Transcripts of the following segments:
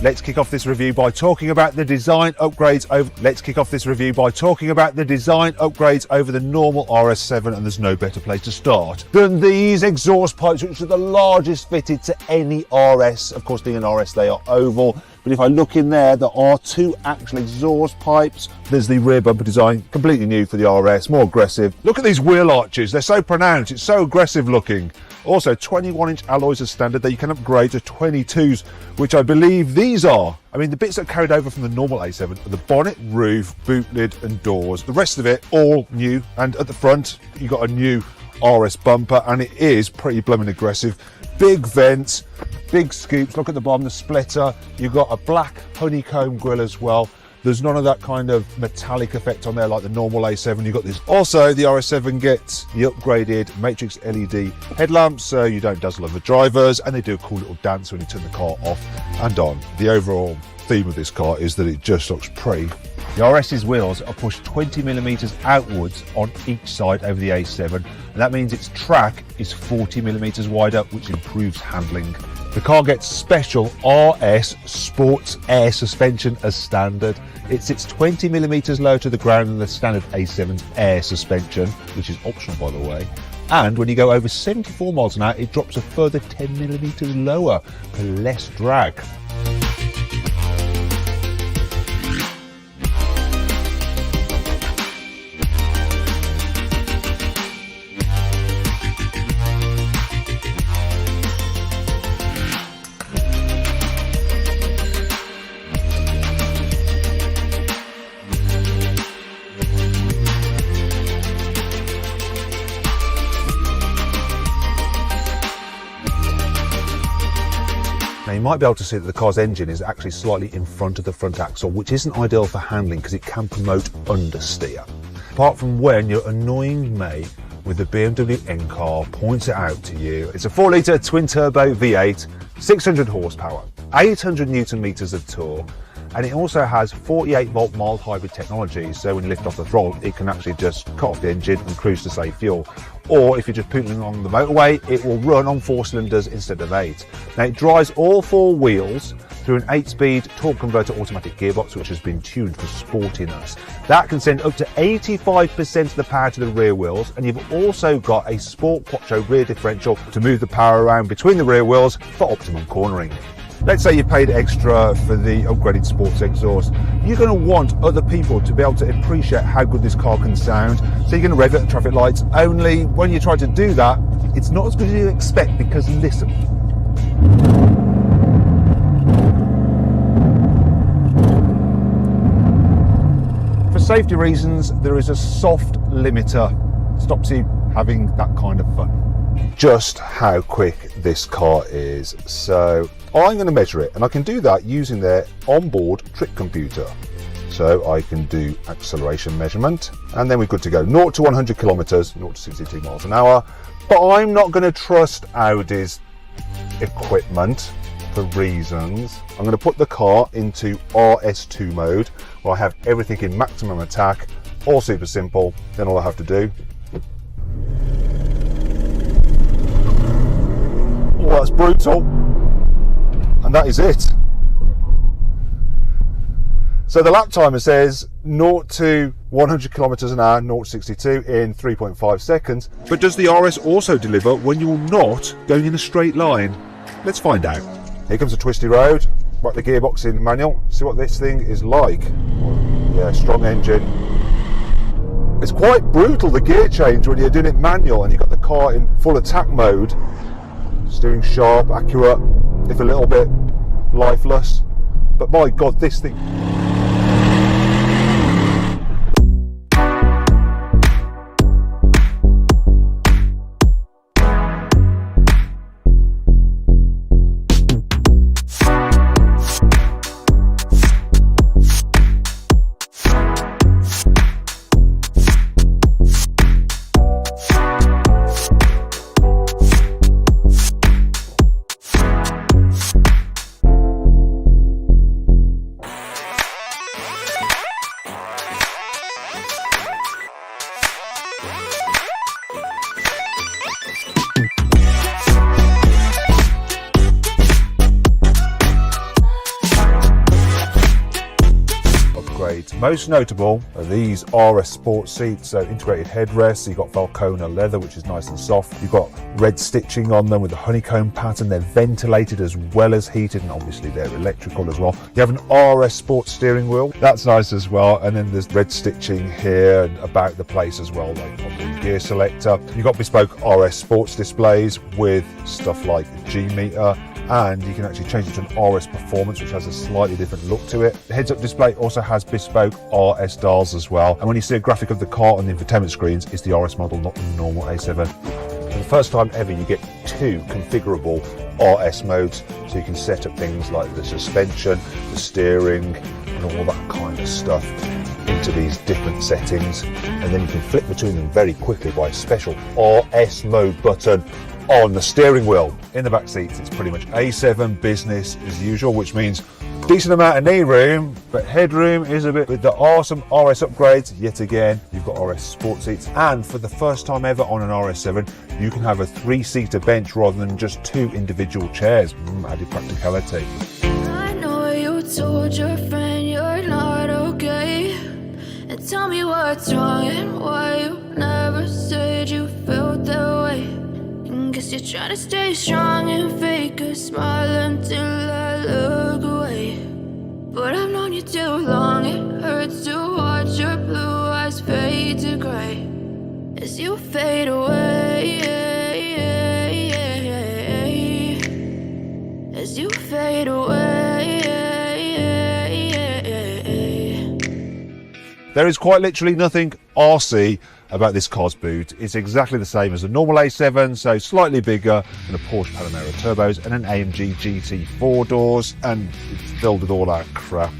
Let's kick off this review by talking about the design upgrades over the normal RS7, and there's no better place to start than these exhaust pipes, which are the largest fitted to any RS. Of course, being an RS, they are oval. But if I look in there are two actual exhaust pipes. There's the rear bumper design, completely new for the RS, more aggressive. Look at these wheel arches, they're so pronounced, it's so aggressive looking. Also, 21-inch alloys are standard, that you can upgrade to 22s, which I believe these are. I mean, the bits that are carried over from the normal A7 are the bonnet, roof, boot lid and doors. The rest of it, all new. And at the front, you've got a new RS bumper, and it is pretty blooming aggressive. Big vents, big scoops. Look at the bottom, the splitter. You've got a black honeycomb grille as well. There's none of that kind of metallic effect on there like the normal A7. You've got this. Also, the RS7 gets the upgraded matrix LED headlamps, so you don't dazzle other drivers, and they do a cool little dance when you turn the car off and on. The overall theme of this car is that it just looks pretty. The RS's wheels are pushed 20mm outwards on each side over the A7, and that means its track is 40mm wider, which improves handling. The car gets special RS Sports air suspension as standard. It sits 20mm lower to the ground than the standard A7's air suspension, which is optional by the way. And when you go over 74 miles an hour, it drops a further 10mm lower for less drag. Now you might be able to see that the car's engine is actually slightly in front of the front axle, which isn't ideal for handling because it can promote understeer. Apart from when your annoying mate with the BMW N car points it out to you. It's a 4-litre twin-turbo V8, 600 horsepower, 800 newton meters of torque, and it also has 48-volt mild hybrid technology, so when you lift off the throttle, it can actually just cut off the engine and cruise to save fuel. Or if you're just pootling along the motorway, it will run on 4 cylinders instead of 8. Now it drives all 4 wheels through an 8-speed torque converter automatic gearbox, which has been tuned for sportiness. That can send up to 85% of the power to the rear wheels, and you've also got a Sport Quattro rear differential to move the power around between the rear wheels for optimum cornering. Let's say you paid extra for the upgraded sports exhaust. You're going to want other people to be able to appreciate how good this car can sound, so you're going to rev it at traffic lights. Only when you try to do that, it's not as good as you expect, because listen. For safety reasons, there is a soft limiter. Stops you having that kind of fun. Just how quick this car is. So I'm going to measure it, and I can do that using their onboard trip computer. So I can do acceleration measurement, and then we're good to go. 0 to 100 kilometers, 0 to 62 miles an hour. But I'm not going to trust Audi's equipment for reasons. I'm going to put the car into RS2 mode, where I have everything in maximum attack, all super simple. Then all I have to do, oh, that's brutal. And that is it. So the lap timer says 0 to 100 kilometers an hour, 0 to 62 in 3.5 seconds. But does the RS also deliver when you're not going in a straight line? Let's find out. Here comes a twisty road. Right, the gearbox in manual. See what this thing is like. Yeah, strong engine. It's quite brutal, the gear change, when you're doing it manual and you've got the car in full attack mode. Steering sharp, accurate, if a little bit lifeless, but my god, this thing. upgrades. Most notable are these RS Sport seats, so integrated headrests. So you've got Falcona leather, which is nice and soft. You've got red stitching on them with a honeycomb pattern. They're ventilated as well as heated, and obviously they're electrical as well. You have an RS Sport steering wheel. That's nice as well. And then there's red stitching here and about the place as well, like on the gear selector. You've got bespoke RS Sports displays with stuff like G-meter, and you can actually change it to an RS Performance, which has a slightly different look to it. The heads-up display also has bespoke RS dials as well, and when you see a graphic of the car on the infotainment screens, it's the RS model, not the normal A7. For the first time ever, you get 2 configurable RS modes, so you can set up things like the suspension, the steering, and all that kind of stuff into these different settings, and then you can flip between them very quickly by a special RS mode button on the steering wheel. In the back seats, it's pretty much A7 business as usual, which means decent amount of knee room, but headroom is a bit. With the awesome RS upgrades, yet again, you've got RS Sport seats, and for the first time ever on an RS7, you can have a 3-seater bench rather than just 2 individual chairs. Added practicality. I know you told your friend you're not okay, and tell me what's wrong and why you never said you felt that way. Guess you're trying to stay strong and fake a smile until I look away. But I've known you too long, it hurts to watch your blue eyes fade to grey as you fade away, as you fade away. There is quite literally nothing RC about this car's boot. It's exactly the same as a normal A7, so slightly bigger than a Porsche Panamera turbos and an AMG GT 4 doors, and it's filled with all that crap.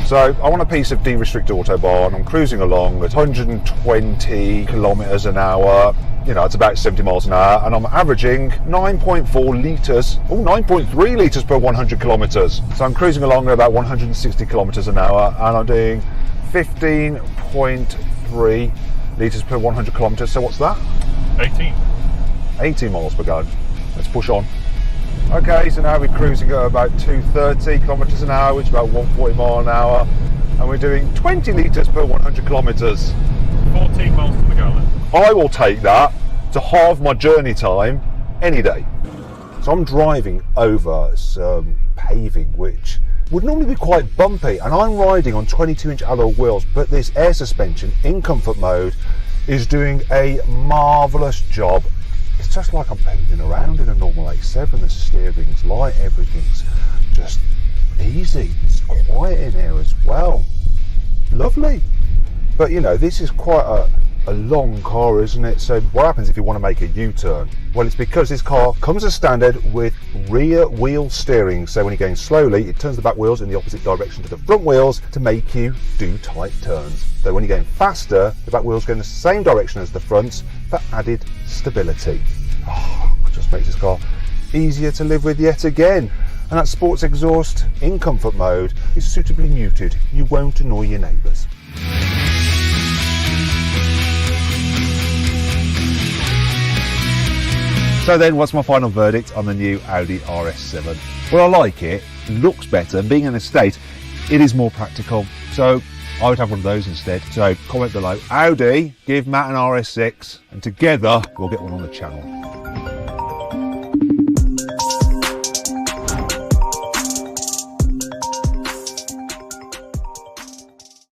So I want a piece of de-restrict Autobahn. I'm cruising along at 120 kilometers an hour. You know, it's about 70 miles an hour, and I'm averaging 9.4 litres, 9.3 litres per 100 kilometres. So I'm cruising along at about 160 kilometres an hour, and I'm doing 15.3 litres per 100 kilometres. So what's that? 18 miles per gallon. Let's push on. Okay, so now we're cruising at about 230 kilometres an hour, which is about 140 mile an hour, and we're doing 20 litres per 100 kilometres. 14 miles to the gallon. I will take that to halve my journey time any day. So I'm driving over some paving which would normally be quite bumpy, and I'm riding on 22-inch alloy wheels, but this air suspension in comfort mode is doing a marvellous job. It's just like I'm pedalling around in a normal A7. The steering's light, everything's just easy. It's quiet in here as well. Lovely. But you know, this is quite a long car, isn't it? So what happens if you want to make a U-turn? Well, it's because this car comes as standard with rear wheel steering. So when you're going slowly, it turns the back wheels in the opposite direction to the front wheels to make you do tight turns. So when you're going faster, the back wheels go in the same direction as the fronts for added stability. Just makes this car easier to live with yet again. And that sports exhaust in comfort mode is suitably muted. You won't annoy your neighbours. So then, what's my final verdict on the new Audi RS7? Well, I like it, looks better, and being an estate, it is more practical. So I would have one of those instead. So comment below, Audi, give Matt an RS6, and together we'll get one on the channel.